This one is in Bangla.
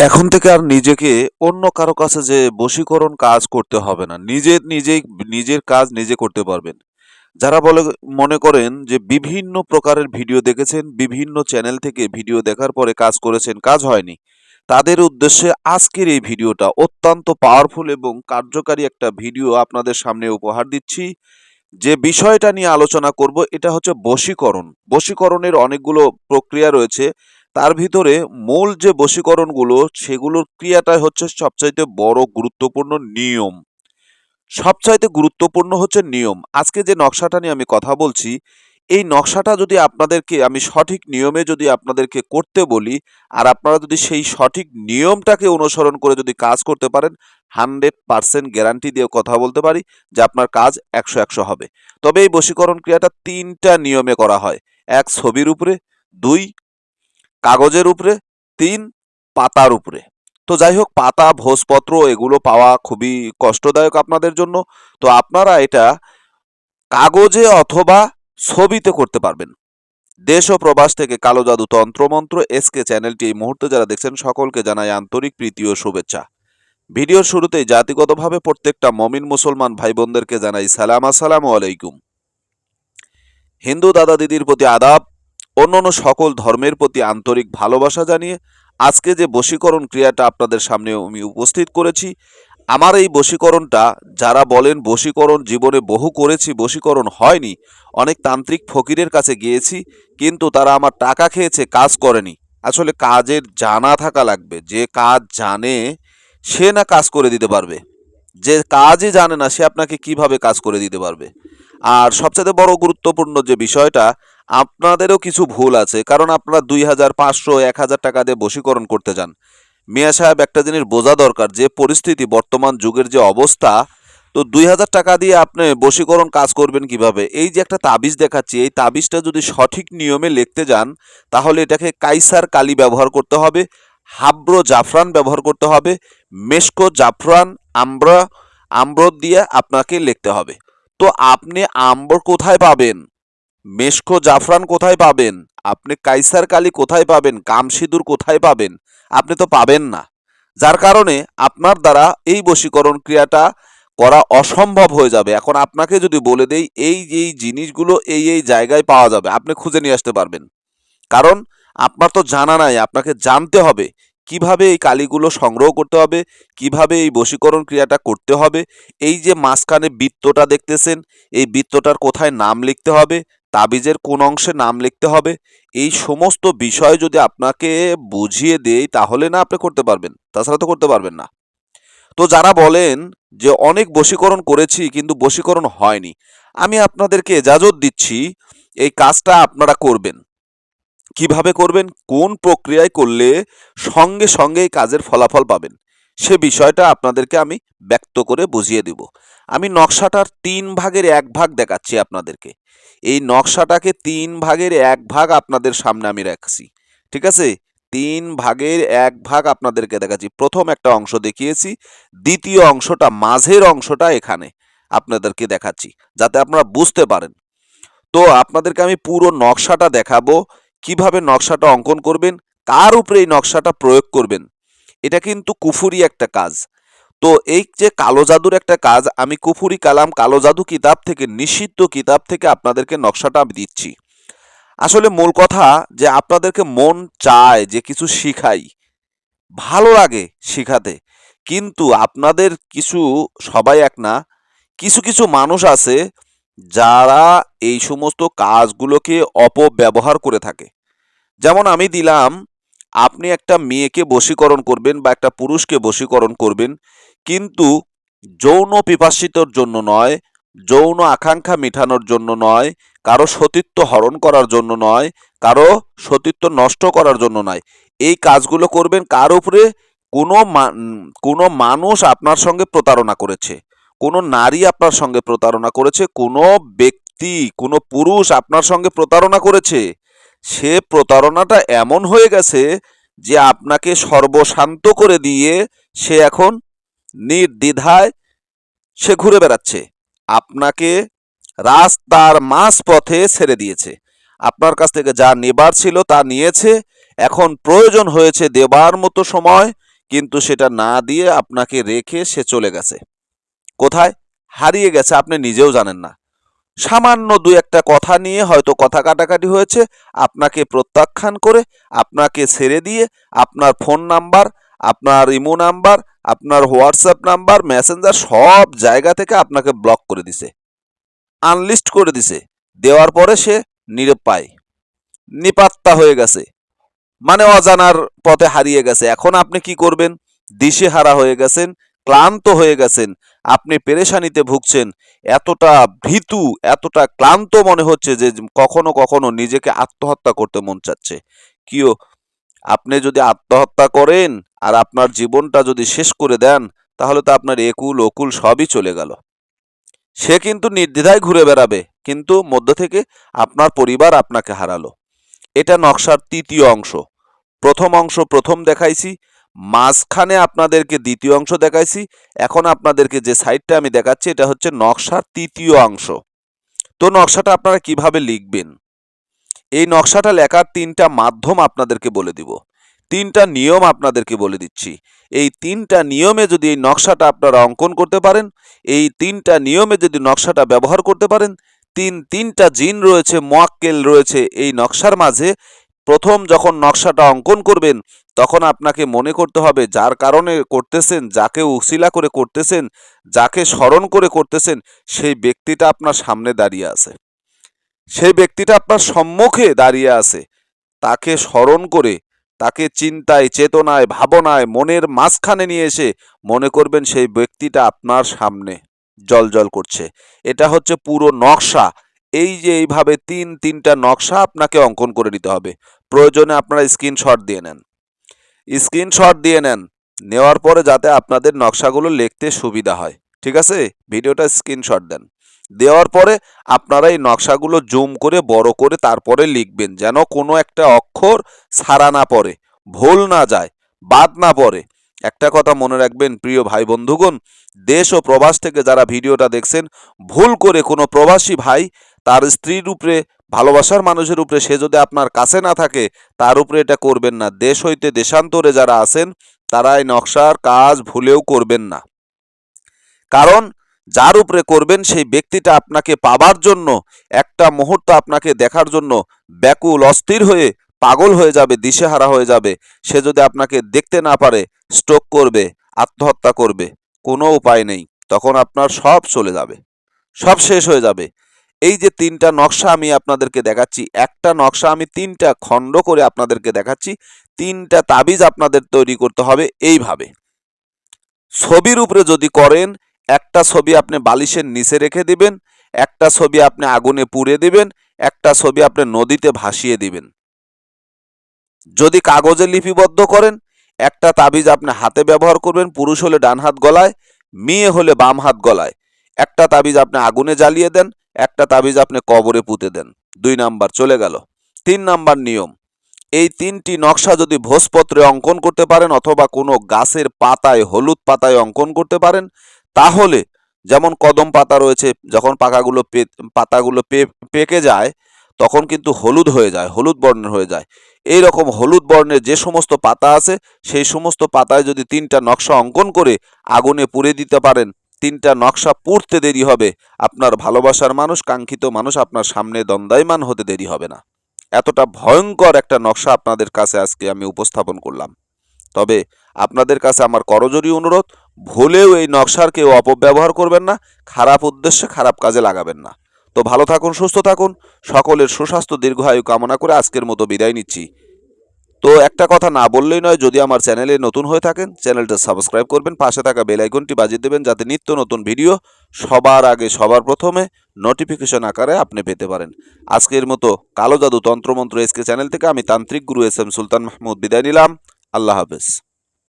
এখন থেকে আর নিজেকে অন্য কারো কাছে যে বশীকরণ কাজ করতে হবে না। নিজের কাজ নিজে করতে পারবেন। যারা মনে করেন যে বিভিন্ন প্রকারের ভিডিও দেখেছেন, বিভিন্ন চ্যানেল থেকে ভিডিও দেখার পরে কাজ করেছেন, কাজ হয়নি। তাদের উদ্দেশ্যে আজকের এই ভিডিওটা অত্যন্ত পাওয়ারফুল এবং কার্যকারী একটা ভিডিও আপনাদের সামনে উপহার দিচ্ছি। যে বিষয়টা নিয়ে আলোচনা করব এটা হচ্ছে বশীকরণ। বশীকরণের অনেকগুলো প্রক্রিয়া রয়েছে। তার ভিতরে মূল যে বশীকরণগুলো সেগুলোর ক্রিয়াটাই হচ্ছে সবচাইতে বড় গুরুত্বপূর্ণ নিয়ম। সবচাইতে গুরুত্বপূর্ণ হচ্ছে নিয়ম। আজকে যে নকশাটা নিয়ে আমি কথা বলছি, এই নকশাটা যদি আপনাদেরকে আমি সঠিক নিয়মে যদি আপনাদেরকে করতে বলি, আর আপনারা যদি সেই সঠিক নিয়মটাকে অনুসরণ করে যদি কাজ করতে পারেন, 100% গ্যারান্টি দিয়ে কথা বলতে পারি যে আপনার কাজ 100 হবে। তবে এই বশীকরণ ক্রিয়াটা 3টা নিয়মে করা হয়। 1 ছবির উপরে, 2 কাগজের উপরে, 3 পাতার উপরে। তো যাই হোক, পাতা ভোজপত্র এগুলো পাওয়া খুবই কষ্টদায়ক আপনাদের জন্য। তো আপনারা এটা কাগজে অথবা ছবিতে করতে পারবেন। দেশ ও প্রবাস থেকে কালো জাদু তন্ত্রমন্ত্র এসকে চ্যানেলটি এই মুহূর্তে যারা দেখছেন সকলকে জানাই আন্তরিক প্রীতি ও শুভেচ্ছা। ভিডিওর শুরুতেই জাতিগতভাবে প্রত্যেকটা মমিন মুসলমান ভাই বোনদেরকে জানাই সালাম, আসসালামু আলাইকুম। হিন্দু দাদা দিদির প্রতি আদাব, অন্যান্য সকল ধর্মের প্রতি আন্তরিক ভালোবাসা জানিয়ে আজকে যে বশীকরণ ক্রিয়াটা আপনাদের সামনে আমি উপস্থিত করেছি, আমার এই বশীকরণটা, যারা বলেন বশীকরণ জীবনে বহু করেছি বশীকরণ হয়নি, অনেক তান্ত্রিক ফকিরের কাছে গিয়েছি কিন্তু তারা আমার টাকা খেয়েছে, কাজ করেনি। আসলে কাজের জানা থাকা লাগবে। যে কাজ জানে সে না কাজ করে দিতে পারবে, যে কাজই জানে না সে আপনাকে কিভাবে কাজ করে দিতে পারবে। আর সবচেয়ে বড় গুরুত্বপূর্ণ যে বিষয়টা, আপনাদেরও কিছু ভুল আছে, কারণ আপনারা 2000, 500, 1000 টাকা দিয়ে বশীকরণ করতে যান। মিয়া সাহেব, একটা জিনিস বোঝা দরকার, যে পরিস্থিতি বর্তমান যুগের যে অবস্থা, তো 2000 টাকা দিয়ে আপনি বশীকরণ কাজ করবেন কিভাবে? এই যে একটা তাবিজ দেখাচ্ছি, এই তাবিজটা যদি সঠিক নিয়মে লিখতে যান, তাহলে এটাকে কাইসার কালি ব্যবহার করতে হবে, হাব্রো জাফরান ব্যবহার করতে হবে, মেশকো জাফরান, আম্র দিয়ে আপনাকে লিখতে হবে। তো আপনি আম্র কোথায় পাবেন? মেশকো জাফরান কোথায় পাবেন? আপনি কাইসার কালি কোথায় পাবেন? কামসিঁদুর কোথায় পাবেন? আপনি তো পাবেন না। যার কারণে আপনার দ্বারা এই বশীকরণ ক্রিয়াটা করা অসম্ভব হয়ে যাবে। এখন আপনাকে যদি বলে দেই এই জিনিসগুলো এই জায়গায় পাওয়া যাবে, আপনি খুঁজে নিয়ে আসতে পারবেন। কারণ আপনার তো জানা নাই, আপনাকে জানতে হবে কিভাবে এই কালিগুলো সংগ্রহ করতে হবে, কিভাবে এই বশীকরণ ক্রিয়াটা করতে হবে। এই যে মাঝখানে বৃত্তটা দেখতেছেন, এই বৃত্তটার কোথায় নাম লিখতে হবে, তাবিজের কোন অংশে নাম লিখতে হবে, এই সমস্ত বিষয় যদি আপনাকে বুঝিয়ে দেই তাহলে না আপনি করতে পারবেন, তাছাড়া তো করতে পারবেন না। তো যারা বলেন যে অনেক বশীকরণ করেছি কিন্তু বশীকরণ হয়নি, আমি আপনাদেরকে এজাজত দিচ্ছি এই কাজটা আপনারা করবেন। কিভাবে করবেন, কোন প্রক্রিয়ায় করলে সঙ্গে সঙ্গে এই কাজের ফলাফল পাবেন, সে বিষয়টা আপনাদেরকে আমি ব্যক্ত করে বুঝিয়ে দিব। আমি নকশাটার 3/1 দেখাচ্ছি আপনাদেরকে। এই নকশাটাকে 3/1 আপনাদের সামনে আমি রাখছি। ঠিক আছে, 3/1 আপনাদেরকে দেখাচ্ছি। প্রথম একটা অংশ দেখিয়েছি, দ্বিতীয় অংশটা, মাঝের অংশটা এখানে আপনাদেরকে দেখাচ্ছি যাতে আপনারা বুঝতে পারেন। তো আপনাদেরকে আমি পুরো নকশাটা দেখাবো, কিভাবে নকশাটা অঙ্কন করবেন, কার উপরে এই নকশাটা প্রয়োগ করবেন। এটা কিন্তু কুফুরি একটা কাজ। তো এই যে কালো জাদুর একটা কাজ, আমি কুফুরি কালাম কালো জাদু কিতাব থেকে, নিষিদ্ধ কিতাব থেকে আপনাদেরকে নকশাটা আমি দিচ্ছি। আসলে মূল কথা যে আপনাদেরকে মন চায় যে কিছু শিখাই, ভালো লাগে শিখাতে, কিন্তু আপনাদের কিছু, সবাই এক না, কিছু কিছু মানুষ আছে যারা এই সমস্ত কাজগুলোকে অপব্যবহার করে থাকে। যেমন আমি দিলাম, আপনি একটা মেয়েকে বশীকরণ করবেন বা একটা পুরুষকে বশীকরণ করবেন, কিন্তু যৌন পিপাসিতর জন্য নয়, যৌন আকাঙ্ক্ষা মেটানোর জন্য নয়, কারো সতীত্ব হরণ করার জন্য নয়, কারো সতীত্ব নষ্ট করার জন্য নয়। এই কাজগুলো করবেন কার উপরে? কোনো মানুষ আপনার সঙ্গে প্রতারণা করেছে, কোনো নারী আপনার সঙ্গে প্রতারণা করেছে, কোনো ব্যক্তি, কোনো পুরুষ আপনার সঙ্গে প্রতারণা করেছে। সে প্রতারণাটা এমন হয়ে গেছে যে আপনাকে সর্বশান্ত করে দিয়ে সে এখন নির্দ্বিধায় সে ঘুরে বেড়াচ্ছে, আপনাকে রাস্তার মাঝপথে ছেড়ে দিয়েছে। আপনার কাছ থেকে যা নেবার ছিল তা নিয়েছে, এখন প্রয়োজন হয়েছে দেবার মতো সময়, কিন্তু সেটা না দিয়ে আপনাকে রেখে সে চলে গেছে। কোথায় হারিয়ে গেছে আপনি নিজেও জানেন না। সামান্য দুই একটা কথা নিয়ে হয়তো কথা কাটাকাটি হয়েছে, আপনাকে প্রত্যাখ্যান করে, আপনাকে ছেড়ে দিয়ে, আপনার ফোন নাম্বার, আপনার ইমো নাম্বার, আপনার হোয়াটসঅ্যাপ নাম্বার, মেসেঞ্জার সব জায়গা থেকে আপনাকে ব্লক করে দিছে, আনলিস্ট করে দিছে। দেওয়ার পরে সে নিরুপায়, নিপাত্তা হয়ে গেছে, মানে অজানার পথে হারিয়ে গেছে। এখন আপনি কি করবেন? দিশেহারা হয়ে গেছেন, ক্লান্ত হয়ে গেছেন, আপনি পেরেশানিতে ভুগছেন, এতটা ভীতু, এতটা ক্লান্ত মনে হচ্ছে যে কখনো কখনো নিজেকে আত্মহত্যা করতে মন চাচ্ছে। কিও, আপনি যদি আত্মহত্যা করেন আর আপনার জীবনটা যদি শেষ করে দেন, তাহলে তো আপনার একুল ওকুল সবই চলে গেল। সে কিন্তু নির্দ্বিধায় ঘুরে বেড়াবে, কিন্তু মধ্য থেকে আপনার পরিবার আপনাকে হারালো। এটা নকশার তৃতীয় অংশ। প্রথম অংশ প্রথম দেখাইছি, মাঝখানে আপনাদেরকে দ্বিতীয় অংশ দেখাইছি, এখন আপনাদেরকে যে সাইডটা আমি দেখাচ্ছি এটা হচ্ছে নকশার তৃতীয় অংশ। তো নকশাটা আপনারা কিভাবে লিখবেন, এই নকশাটা লেখার তিনটা মাধ্যম আপনাদেরকে বলে দিব, তিনটা নিয়ম আপনাদেরকে বলে দিচ্ছি। এই তিনটা নিয়মে যদি এই নকশাটা আপনারা অঙ্কন করতে পারেন, এই তিনটা নিয়মে যদি নকশাটা ব্যবহার করতে পারেন, তিনটা জিন রয়েছে, মোয়াক্কেল রয়েছে এই নকশার মাঝে। প্রথম যখন নকশাটা অঙ্কন করবেন, তখন আপনাকে মনে করতে হবে যার কারণে করতেছেন, যাকে উসিলা করে করতেছেন, যাকে স্মরণ করে করতেছেন, সেই ব্যক্তিটা আপনার সামনে দাঁড়িয়ে আছে, সেই ব্যক্তিটা আপনার সম্মুখে দাঁড়িয়ে আছে। তাকে স্মরণ করে, তাকে চিন্তায়, চেতনায়, ভাবনায়, মনের মাঝখানে নিয়ে এসে মনে করবেন সেই ব্যক্তিটা আপনার সামনে জ্বলজ্বল করছে। এটা হচ্ছে পুরো নকশা। এই যে এইভাবে তিনটা নকশা আপনাকে অঙ্কন করে নিতে হবে। প্রয়োজনে আপনারা স্ক্রিনশট দিয়ে নেন, স্ক্রিনশট দিয়ে নেন, নেওয়ার পরে যাতে আপনাদের নকশাগুলো লিখতে সুবিধা হয়। ঠিক আছে, ভিডিওটা স্ক্রিনশট দেন। দেওয়ার পরে আপনারা এই নকশাগুলো জুম করে বড় করে তারপরে লিখবেন, যেন কোনো একটা অক্ষর ছাড়া না পড়ে, ভুল না যায়, বাদ না পড়ে। একটা কথা মনে রাখবেন প্রিয় ভাই বন্ধুগণ, দেশ ও প্রবাস থেকে যারা ভিডিওটা দেখছেন, ভুল করে কোনো প্রবাসী ভাই তার স্ত্রীর উপরে, ভালোবাসার মানুষের উপরে, সে যদি আপনার কাছে না থাকে, তার উপরে এটা করবেন না। দেশ হইতে দেশান্তরে যারা আছেন, তারা এই নকশার কাজ ভুলেও করবেন না। কারণ যার উপরে করবেন সেই ব্যক্তিটা আপনাকে পাবার জন্য, একটা মুহূর্ত আপনাকে দেখার জন্য ব্যাকুল, অস্থির হয়ে, পাগল হয়ে যাবে, দিশেহারা হয়ে যাবে। সে যদি আপনাকে দেখতে না পারে, স্ট্রোক করবে, আত্মহত্যা করবে, কোনো উপায় নেই। তখন আপনার সব চলে যাবে, সব শেষ হয়ে যাবে। এই যে তিনটা নকশা আমি আপনাদেরকে দেখাচ্ছি, একটা নকশা আমি তিনটা খণ্ড করে আপনাদেরকে দেখাচ্ছি। তিনটা তাবিজ আপনাদের তৈরি করতে হবে এইভাবে। ছবির উপরে যদি করেন, একটা ছবি আপনি বালিশের নিচে রেখে দিবেন, একটা ছবি আপনি আগুনে পুড়ে দিবেন, একটা ছবি আপনি নদীতে ভাসিয়ে দিবেন। যদি কাগজে লিপিবদ্ধ করেন, একটা তাবিজ আপনি হাতে ব্যবহার করবেন, পুরুষ হলে ডান হাত গলায়, মেয়ে হলে বাম হাত গলায়। একটা তাবিজ আপনি আগুনে জ্বালিয়ে দেন, একটা তাবিজ আপনি কবরে পুঁতে দেন। 2 নাম্বার চলে গেল। 3 নাম্বার নিয়ম, এই তিনটি নকশা যদি ভোজপত্রে অঙ্কন করতে পারেন অথবা কোনো গাছের পাতায়, হলুদ পাতায় অঙ্কন করতে পারেন, তাহলে যেমন কদম পাতা রয়েছে, যখন পাতাগুলো পেকে যায় তখন কিন্তু হলুদ হয়ে যায়, হলুদ বর্ণের হয়ে যায়। এই রকম হলুদ বর্ণের যে সমস্ত পাতা আছে, সেই সমস্ত পাতায় যদি তিনটা নকশা অঙ্কন করে আগুনে পুড়ে দিতে পারেন, তিনটা নকশা পুড়তে দেরি হবে, আপনার ভালোবাসার মানুষ, কাঙ্ক্ষিত মানুষ আপনার সামনে দণ্ডায়মান হতে দেরি হবে না। এতটা ভয়ঙ্কর একটা নকশা আপনাদের কাছে আজকে আমি উপস্থাপন করলাম। তবে আপনাদের কাছে আমার করজোড়ি অনুরোধ, ভুলেও এই নকশার কেউ অপব্যবহার করবেন না, খারাপ উদ্দেশ্যে, খারাপ কাজে লাগাবেন না। তো ভালো থাকুন, সুস্থ থাকুন, সকলের সুস্বাস্থ্য দীর্ঘায়ু কামনা করে আজকের মতো বিদায় নিচ্ছি। তো একটা কথা না বললেই নয়, যদি আমার চ্যানেলে নতুন হয়ে থাকেন, চ্যানেলটা সাবস্ক্রাইব করবেন, পাশে থাকা বেল আইকনটি বাজিয়ে দেবেন, যাতে নিত্য নতুন ভিডিও সবার আগে, সবার প্রথমে নোটিফিকেশন আকারে আপনি পেতে পারেন। আজকের মতো কালো জাদু তন্ত্রমন্ত্র এসকে চ্যানেল থেকে আমি তান্ত্রিক গুরু এস এম সুলতান মাহমুদ বিদায় নিলাম। আল্লাহ হাফেজ।